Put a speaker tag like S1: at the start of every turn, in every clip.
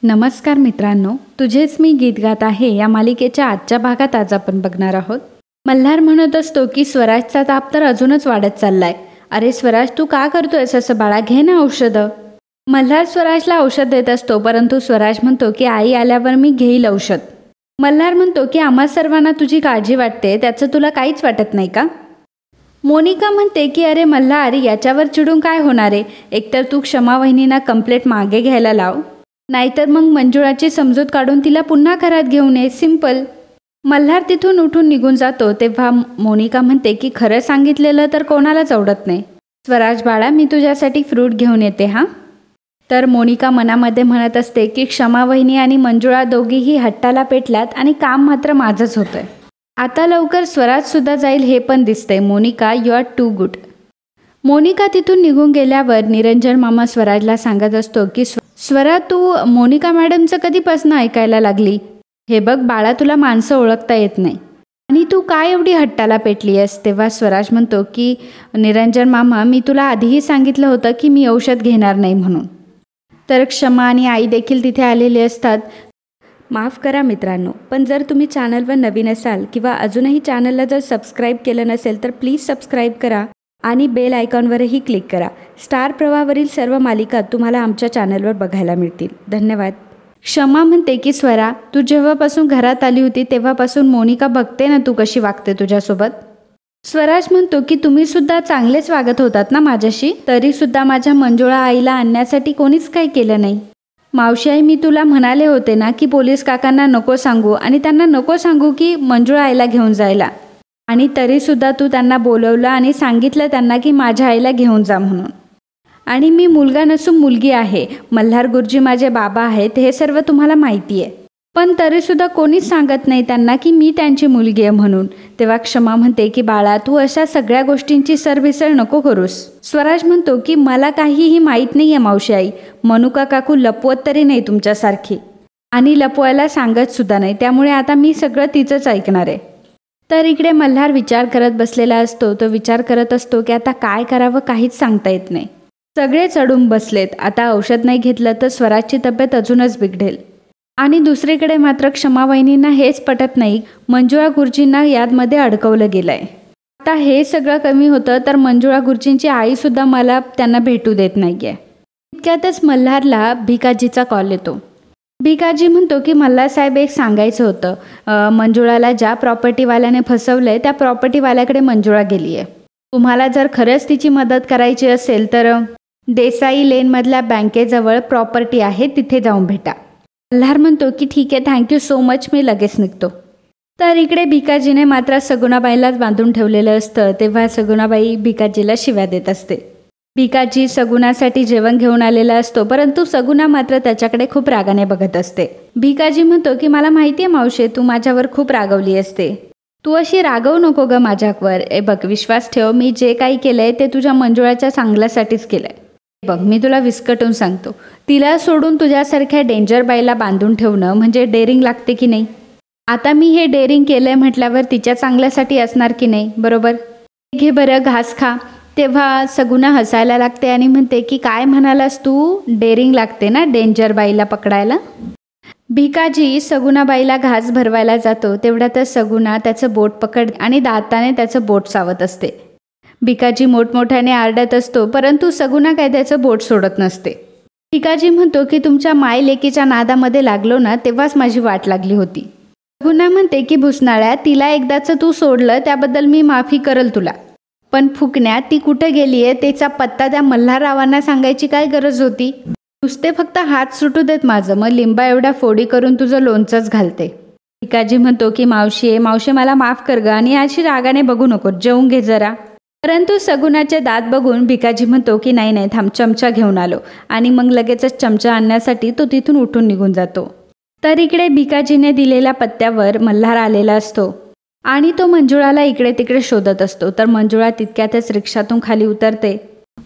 S1: नमस्कार मित्रांनो, तुझेच मी गीत गात आहे या मालिकेच्या आजच्या भागात आज आपण बघणार आहोत. मल्हार म्हणत असतो की स्वराजचा ताप तर अजूनच वाढत चाललाय. अरे स्वराज, तू का करतोयस असं बाळा, घे ना औषधं. मल्हार स्वराजला औषध देत असतो, परंतु स्वराज म्हणतो की आई आल्यावर मी घेईल औषध. मल्हार म्हणतो की आम्हा सर्वांना तुझी काळजी वाटते, त्याचं तुला काहीच वाटत नाही का? मोनिका म्हणते की अरे मल्हार, याच्यावर चिडून काय होणार आहे. एकतर तू क्षमा वहिनींना कंप्लेंट मागे घ्यायला लाव, नाहीतर मग मंजुळाची समजूत काढून तिला पुन्हा घरात घेऊन ये, सिंपल. मल्हार तिथून उठून निघून जातो तेव्हा मोनिका म्हणते की खरं सांगितलेलं तर कोणालाच आवडत नाही. स्वराज बाळा, मी तुझ्यासाठी फ्रूट घेऊन येते हां. तर मोनिका मनामध्ये म्हणत असते की क्षमा वहिनी आणि मंजुळा दोघीही हट्टाला पेटल्यात आणि काम मात्र माझंच होतंय. आता लवकर स्वराजसुद्धा जाईल हे पण दिसतंय. Monica, you are too good. Monica तिथून निघून गेल्यावर निरंजन मामा स्वराजला सांगत असतो की स्वरा, तू मोनिका मॅडमचं कधीपासून ऐकायला लागली. हे बघ बाळा, तुला माणसं ओळखता येत नाही आणि तू काय एवढी हट्टाला पेटली आहेस. तेव्हा स्वराज म्हणतो की निरंजन मामा, मी तुला आधीही सांगितलं होतं की मी औषध घेणार नाही म्हणून. तर क्षमा आणि आई देखील तिथे आलेले असतात. माफ करा मित्रांनो, पण जर तुम्ही चॅनलवर नवीन असाल किंवा अजूनही चॅनलला जर सबस्क्राईब केलं नसेल तर प्लीज सबस्क्राईब करा आणि बेल आयकॉनवरही क्लिक करा. स्टार प्रवाहावरील सर्व मालिका तुम्हाला आमच्या चॅनलवर बघायला मिळतील. धन्यवाद. क्षमा म्हणते की स्वरा, तू जेव्हापासून घरात आली होती तेव्हापासून मोनिका बघते ना तू कशी वागते तुझ्यासोबत. स्वराज म्हणतो की तुम्ही सुद्धा चांगलेच वागत होतात ना माझ्याशी, तरीसुद्धा माझ्या मंजुळा आईला आणण्यासाठी कोणीच काही केलं नाही. मावशी आई, मी तुला म्हणाले होते ना की पोलीस काकांना नको सांगू आणि त्यांना नको सांगू की मंजुळा आईला घेऊन जायला, आणि तरीसुद्धा तू त्यांना बोलवलं आणि सांगितलं त्यांना की माझ्या आईला घेऊन जा म्हणून. आणि मी मुलगा नसून मुलगी आहे. मल्हार गुरुजी माझे बाबा आहेत, हे सर्व तुम्हाला माहिती आहे, पण तरीसुद्धा कोणीच सांगत नाही त्यांना की मी त्यांची मुलगी आहे म्हणून. तेव्हा क्षमा म्हणते की बाळा, तू अशा सगळ्या गोष्टींची सरभिसळ नको करूस. स्वराज म्हणतो की मला काहीही माहीत नाही आहे मावशी आई. मनुका काकू लपवत तरी नाही तुमच्यासारखी आणि लपवायला सांगत सुद्धा नाही, त्यामुळे आता मी सगळं तिचंच ऐकणार आहे. तर इकडे मल्हार विचार करत बसलेला असतो. तो विचार करत असतो की आता काय करावं काहीच सांगता येत नाही. सगळे चढून बसलेत. आता औषध नाही घेतलं तर स्वराजची तब्येत अजूनच बिघडेल. आणि दुसरीकडे मात्र क्षमा वहिनींना हेच पटत नाही, मंजुळा गुरुजींना यादमध्ये अडकवलं गेलं आहे. आता हे सगळं कमी होतं तर मंजुळा गुरुजींची आईसुद्धा मला त्यांना भेटू देत नाही आहे. इतक्यातच मल्हारला भिकाजीचा कॉल येतो. भिकाजी म्हणतो की मल्हार साहेब, एक सांगायचं होतं. मंजुळाला ज्या प्रॉपर्टीवाल्याने फसवलं आहे त्या प्रॉपर्टीवाल्याकडे मंजुळा गेली आहे. तुम्हाला जर खरंच तिची मदत करायची असेल तर देसाई लेनमधल्या बँकेजवळ प्रॉपर्टी आहे, तिथे जाऊन भेटा. मल्हार म्हणतो की ठीक आहे, थँक्यू सो मच, मी लगेच निघतो. तर इकडे भिकाजीने मात्र सगुणाबाईलाच बांधून ठेवलेलं असतं. तेव्हा सगुणाबाई भिकाजीला शिव्या देत असते. भिकाजी सगुणासाठी जेवण घेऊन आलेला असतो, परंतु सगुणा मात्र त्याच्याकडे खूप रागाने बघत असते. भिकाजी म्हणतो की मला माहिती आहे मावशे, तू माझ्यावर खूप रागवली असते. तू अशी रागवू नको ग माझ्यावर. बघ, विश्वास ठेव, मी जे काही केलंय ते तुझ्या मंजुळाच्या चांगल्यासाठीच केलंय. बघ, मी तुला विस्कटून सांगतो, तिला सोडून तुझ्यासारख्या डेंजर बाईला बांधून ठेवणं म्हणजे डेअरिंग लागते की नाही. आता मी हे डेअरिंग केलंय म्हटल्यावर तिच्या चांगल्यासाठी असणार की नाही, बरोबर. घे बरं, घास खा. तेव्हा सगुणा हसायला लागते आणि म्हणते की काय म्हणालास तू, डेअरिंग लागते ना डेंजर बाईला पकडायला. भिकाजी सगुणाबाईला घास भरवायला जातो. तेवढ्यातच सगुणा त्याचं बोट पकड आणि दाताने त्याचं बोट सावत असते. भिकाजी मोठमोठ्याने आरडत असतो, परंतु सगुणा काय त्याचं बोट सोडत नसते. भिकाजी म्हणतो की तुमच्या माय लेकीच्या नादामध्ये लागलो ना तेव्हाच माझी वाट लागली होती. सगुणा म्हणते की भुसनाळ्या, तिला एकदाचं तू सोडलं त्याबद्दल मी माफी करल तुला, पण फुकण्यात ती कुठं गेली आहे त्याचा पत्ता त्या मल्हाररावांना सांगायची काय गरज होती. नुसते फक्त हात सुटू देत माझं, मग लिंबा एवढ्या फोडी करून तुझं लोणचंच घालते. भिकाजी म्हणतो की मावशी मला माफ कर ग आणि अशी रागाने बघू नको, जेवून घे जरा. परंतु सगुणाचे दात बघून भिकाजी म्हणतो की नाही नाही थांब, चमचा घेऊन आलो, आणि मग लगेचच चमचा आणण्यासाठी तो तिथून उठून निघून जातो. तर इकडे भिकाजीने दिलेल्या पत्त्यावर मल्हार आलेला असतो आणि तो मंजुळाला इकडे तिकडे शोधत असतो. तर मंजुळा तितक्यातच रिक्षातून खाली उतरते.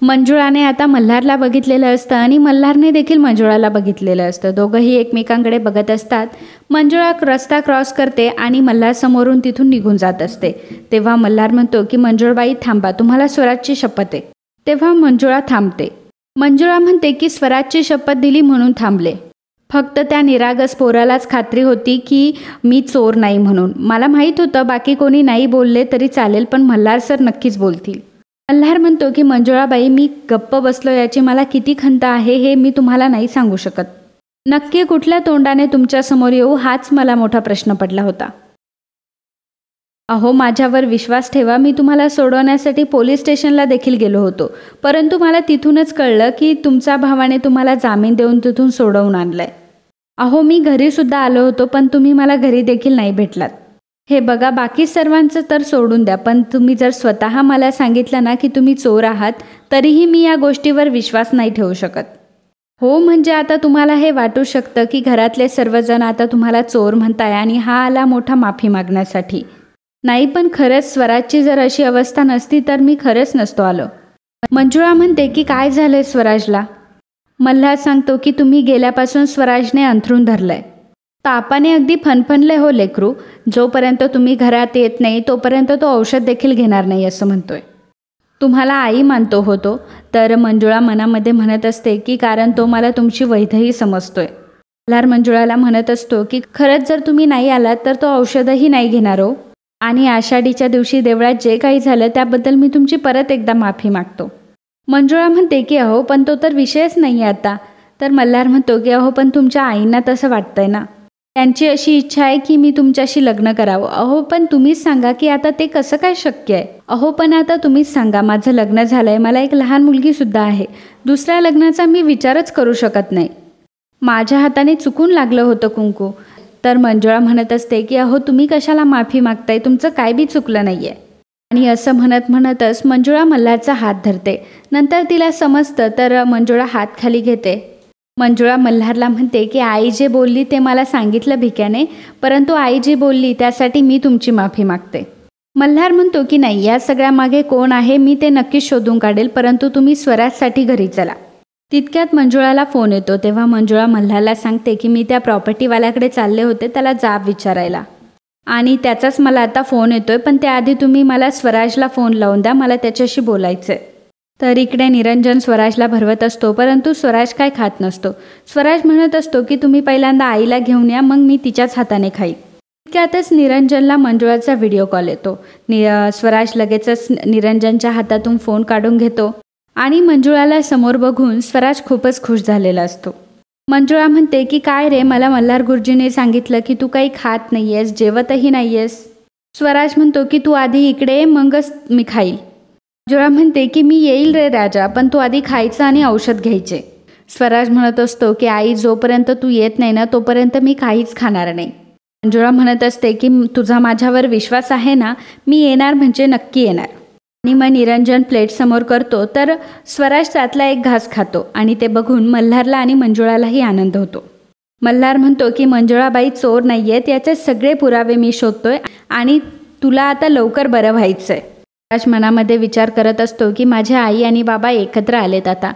S1: मंजुळाने आता मल्हारला बघितलेलं असतं आणि मल्हारने देखील मंजुळाला बघितलेलं असतं. दोघंही एकमेकांकडे बघत असतात. मंजुळा रस्ता क्रॉस करते आणि मल्हार समोरून तिथून निघून जात असते. तेव्हा मल्हार म्हणतो की मंजुळाबाई थांबा, तुम्हाला स्वराजची शपथ आहे. तेव्हा मंजुळा थांबते. मंजुळा म्हणते की स्वराजची शपथ दिली म्हणून थांबले, फक्त त्या निरागस पोरालाच खात्री होती की मी चोर नाही म्हणून. मला माहीत होतं बाकी कोणी नाही बोलले तरी चालेल, पण मल्हार सर नक्कीच बोलतील. मल्हार म्हणतो की मंजुळाबाई, मी गप्प बसलो याची मला किती खंत आहे हे मी तुम्हाला नाही सांगू शकत. नक्की कुठल्या तोंडाने तुमच्यासमोर येऊ हाच मला मोठा प्रश्न पडला होता. अहो, माझ्यावर विश्वास ठेवा, मी तुम्हाला सोडवण्यासाठी पोलीस स्टेशनला देखील गेलो होतो, परंतु मला तिथूनच कळलं की तुमच्या भावाने तुम्हाला जामीन देऊन तिथून सोडवून आणलंय. अहो, मी घरीसुद्धा आलो होतो, पण तुम्ही मला घरी देखील नाही भेटलात. हे बघा, बाकी सर्वांचं तर सोडून द्या, पण तुम्ही जर स्वतः मला सांगितलं ना की तुम्ही चोर आहात, तरीही मी या गोष्टीवर विश्वास नाही ठेवू शकत. हो, म्हणजे आता तुम्हाला हे वाटू शकतं की घरातले सर्वजण आता तुम्हाला चोर म्हणताय आणि हा आला मोठा माफी मागण्यासाठी. नाही, पण खरंच स्वराजची जर अशी अवस्था नसती तर मी खरंच नसतो आलो. मंजुळा म्हणते की काय झालंय स्वराजला? मल्हार सांगतो की तुम्ही गेल्यापासून स्वराजने अंथरूण धरलंय. तापाने अगदी फणफणले हो लेकरू. जोपर्यंत तुम्ही घरात येत नाही तोपर्यंत तो औषध देखील घेणार नाही असं म्हणतोय. तुम्हाला आई मानतो होतो. तर मंजुळा मनामध्ये म्हणत असते की कारण तो मला तुमची वैधही समजतोय. मल्हार मंजुळाला म्हणत असतो की खरंच जर तुम्ही नाही आलात तर तो औषधही नाही घेणार हो. आणि आषाढीच्या दिवशी देवळात जे काही झालं त्याबद्दल मी तुमची परत एकदा माफी मागतो. मंजुळा म्हणते की अहो, पण तो तर विषयच नाही आहे आता. तर मल्हार म्हणतो की अहो, पण तुमच्या आईंना तसं वाटतंय ना. त्यांची अशी इच्छा आहे की मी तुमच्याशी लग्न करावं. अहो, पण तुम्हीच सांगा की आता ते कसं काय शक्य आहे? अहो, पण आता तुम्हीच सांगा, माझं लग्न झालंय, मला एक लहान मुलगीसुद्धा आहे. दुसऱ्या लग्नाचा मी विचारच करू शकत नाही. माझ्या हाताने चुकून लागलं होतं कुंकू. तर मंजुळा म्हणत असते की अहो, तुम्ही कशाला माफी मागताय, तुमचं काय बी चुकलं नाही आहे. आणि असं म्हणतच मंजुळा मल्हारचा हात धरते. नंतर तिला समजतं तर मंजुळा हात खाली घेते. मंजुळा मल्हारला म्हणते की आई जे बोलली ते मला सांगितलं भिक्याने, परंतु आई जी बोलली त्यासाठी मी तुमची माफी मागते. मल्हार म्हणतो की नाही, या सगळ्यामागे कोण आहे मी ते नक्कीच शोधून काढेल, परंतु तुम्ही स्वराजसाठी घरी चला. तितक्यात मंजुळाला फोन येतो. तेव्हा मंजुळा मल्हारला सांगते की मी त्या प्रॉपर्टीवाल्याकडे चालले होते त्याला जाब विचारायला, आणि त्याचाच मला आता फोन येतोय, पण त्याआधी तुम्ही मला स्वराजला फोन लावून द्या, मला त्याच्याशी बोलायचं आहे. तर इकडे निरंजन स्वराजला भरवत असतो, परंतु स्वराज काय खात नसतो. स्वराज म्हणत असतो की तुम्ही पहिल्यांदा आईला घेऊन या, मग मी तिच्याच हाताने खाईन. तितक्यातच निरंजनला मंजुळाचा व्हिडिओ कॉल येतो. स्वराज लगेचच निरंजनच्या हातातून फोन काढून घेतो आणि मंजुळाला समोर बघून स्वराज खूपच खुश झालेला असतो. मंजुळा म्हणते की काय रे, मला मल्हार गुरुजीने सांगितलं की तू काही खात नाही आहेस, जेवतही नाही आहेस. स्वराज म्हणतो की तू आधी इकडे ये, मगच मी खाईल. मंजुळा म्हणते की मी येईल रे राजा, पण तू आधी खायचं आणि औषध घ्यायचे. स्वराज म्हणत असतो की आई, जोपर्यंत तू येत नाही ना तोपर्यंत मी काहीच खाणार नाही. मंजुळा म्हणत असते की तुझा माझ्यावर विश्वास आहे ना, मी येणार म्हणजे नक्की येणार. आणि मग निरंजन प्लेट समोर करतो तर स्वराज त्यातला एक घास खातो आणि ते बघून मल्हारला आणि मंजुळालाही आनंद होतो. मल्हार म्हणतो की मंजुळाबाई चोर नाही आहेत, याचे सगळे पुरावे मी शोधतोय आणि तुला आता लवकर बरं व्हायचं आहे. स्वराज मनामध्ये विचार करत असतो की माझे आई आणि बाबा एकत्र आलेत आता.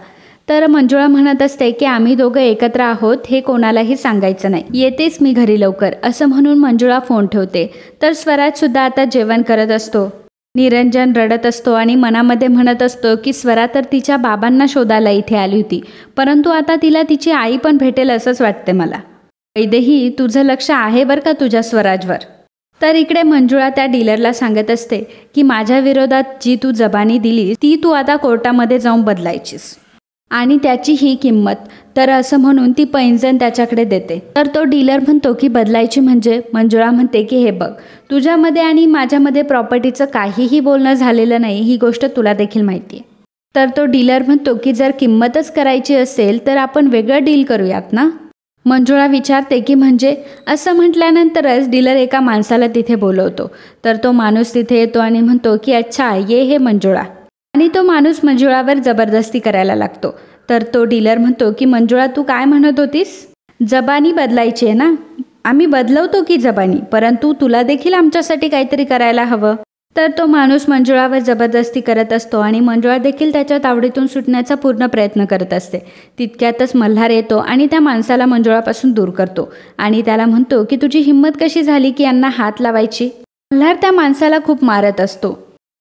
S1: तर मंजुळा म्हणत असते की आम्ही दोघं एकत्र आहोत हे कोणालाही सांगायचं नाही, येतेच मी घरी लवकर, असं म्हणून मंजुळा फोन ठेवते. तर स्वराजसुद्धा आता जेवण करत असतो. निरंजन रडत असतो आणि मनामध्ये म्हणत असतो की स्वरा तर तिच्या बाबांना शोधायला इथे आली होती, परंतु आता तिला तिची आई पण भेटेल असंच वाटते मला. वैदेही, तुझं लक्ष आहे बरं का तुझ्या स्वराजवर. तर इकडे मंजुळा त्या डीलरला सांगत असते की माझ्या विरोधात जी तू जबानी दिली ती तू आता कोर्टामध्ये जाऊन बदलायचीस आणि त्याची ही किंमत. तर असं म्हणून ती पैंजण त्याच्याकडे देते. तर तो डीलर म्हणतो की बदलायची म्हणजे? मंजुळा म्हणते की हे बघ, तुझ्यामध्ये आणि माझ्यामध्ये प्रॉपर्टीचं काहीही बोलणं झालेलं नाही, ही गोष्ट तुला देखील माहिती आहे. तर तो डीलर म्हणतो की जर किंमतच करायची असेल तर आपण वेगळं डील करूयात ना. मंजुळा विचारते की म्हणजे? असं म्हटल्यानंतरच डीलर एका माणसाला तिथे बोलवतो. तर तो माणूस तिथे येतो आणि म्हणतो की अच्छा ये हे मंजुळा. आणि तो माणूस मंजुळावर जबरदस्ती करायला लागतो. तर तो डीलर म्हणतो की मंजुळा तू काय म्हणत होतीस? जबानी बदलायची आहे ना. आम्ही बदलवतो की जबानी, परंतु तुला देखील आमच्यासाठी काहीतरी करायला हवं. तर तो माणूस मंजुळावर जबरदस्ती करत असतो आणि मंजुळा देखील त्याच्या तावडीतून सुटण्याचा पूर्ण प्रयत्न करत असते. तितक्यातच मल्हार येतो आणि त्या माणसाला मंजुळापासून दूर करतो आणि त्याला म्हणतो की तुझी हिंमत कशी झाली की यांना हात लावायची. मल्हार त्या माणसाला खूप मारत असतो,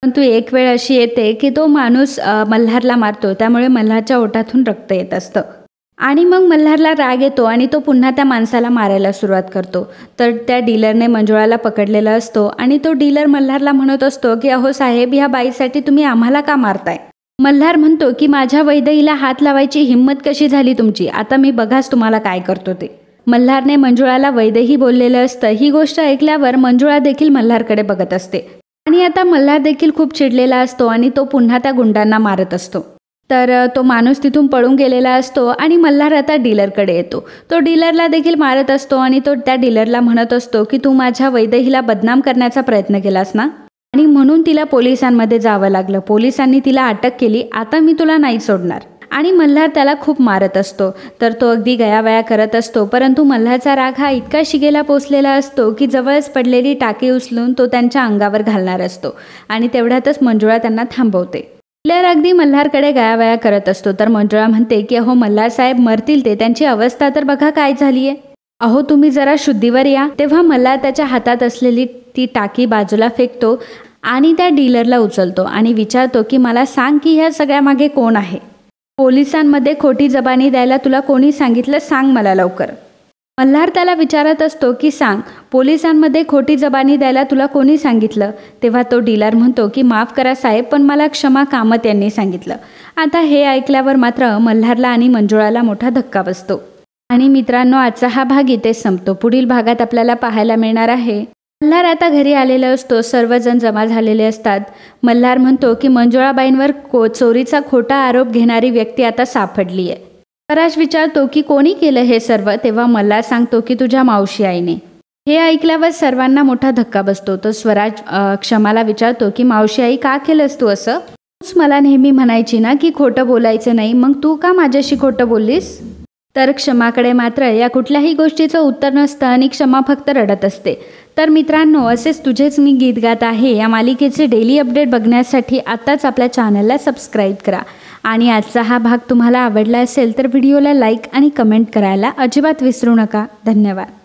S1: परंतु एक वेळ अशी येते की तो माणूस मल्हारला मारतो, त्यामुळे मल्हारच्या ओठातून रक्त येत असतं. आणि मग मल्हारला राग येतो आणि तो पुन्हा त्या माणसाला मारायला सुरुवात करतो. तर त्या डीलरने मंजुळाला पकडलेला असतो आणि तो डीलर मल्हारला म्हणत असतो की अहो साहेब, ह्या बाईसाठी तुम्ही आम्हाला का मारताय? मल्हार म्हणतो की माझ्या वैदेहीला हात लावायची हिंमत कशी झाली तुमची? आता मी बघाच तुम्हाला काय करतो ते. मल्हारने मंजुळाला वैदेही बोललेलं असतं. ही गोष्ट ऐकल्यावर मंजुळा देखील मल्हारकडे बघत असते आणि आता मल्हार देखील खूप चिडलेला असतो आणि तो पुन्हा त्या गुंडांना मारत असतो. तर तो माणूस तिथून पळून गेलेला असतो आणि मल्हार आता डीलरकडे येतो. तो डीलरला देखील मारत असतो आणि तो त्या डीलरला म्हणत असतो की तू माझ्या वैदेहीला बदनाम करण्याचा प्रयत्न केलास ना, आणि म्हणून तिला पोलिसांमध्ये जावं लागलं. पोलिसांनी तिला अटक केली. आता मी तुला नाही सोडणार. आणि मल्हार त्याला खूप मारत असतो. तर तो अगदी गयावया करत असतो. परंतु मल्हारचा राग हा इतका शिगेला पोचलेला असतो की जवळच पडलेली टाकी उचलून तो त्यांच्या अंगावर घालणार असतो आणि तेवढ्यातच मंजुळा त्यांना थांबवते. डीलर अगदी मल्हारकडे गयावया करत असतो. तर मंजुळा म्हणते की अहो मल्हार साहेब मरतील ते, त्यांची अवस्था तर बघा काय झाली आहे. अहो तुम्ही जरा शुद्धीवर या. तेव्हा मल्हार त्याच्या हातात असलेली ती टाकी बाजूला फेकतो आणि त्या डीलरला उचलतो आणि विचारतो की मला सांग की ह्या सगळ्यामागे कोण आहे? पोलिसांमध्ये खोटी जबानी द्यायला तुला कोणी सांगितलं? सांग मला लवकर. मल्हार त्याला विचारत असतो की सांग, पोलिसांमध्ये खोटी जबानी द्यायला तुला कोणी सांगितलं? तेव्हा तो डीलर म्हणतो की माफ करा साहेब, पण मला क्षमा कामत यांनी सांगितलं. आता हे ऐकल्यावर मात्र मल्हारला आणि मंजुळाला मोठा धक्का बसतो. आणि मित्रांनो, आजचा हा भाग इथेच संपतो. पुढील भागात आपल्याला पाहायला मिळणार आहे मल्हार आता घरी आलेला असतो. सर्वजण जमा झालेले असतात. मल्हार म्हणतो की मंजुळाबाईंवर चोरीचा खोटा आरोप घेणारी व्यक्ती आता सापडली आहे. स्वराज विचारतो की कोणी केलं हे सर्व? तेव्हा मल्हार सांगतो की तुझ्या मावशी आईने. हे ऐकल्यावर सर्वांना मोठा धक्का बसतो. तो स्वराज क्षमाला विचारतो की मावशी आई, का केलंस तू असं? तूच मला नेहमी म्हणायची ना की खोटं बोलायचं नाही, मग तू का माझ्याशी खोटं बोललीस? तर क्षमाकडे मात्र या कुठल्याही गोष्टीचं उत्तर नसतं आणि क्षमा फक्त रडत असते. तर मित्रांनो, असेच तुझेच मी गीत गात आहे या मालिकेचे डेली अपडेट बघण्यासाठी आत्ताच आपल्या चॅनलला सबस्क्राईब करा. आणि आजचा हा भाग तुम्हाला आवडला असेल तर व्हिडिओला लाईक आणि कमेंट करायला अजिबात विसरू नका. धन्यवाद.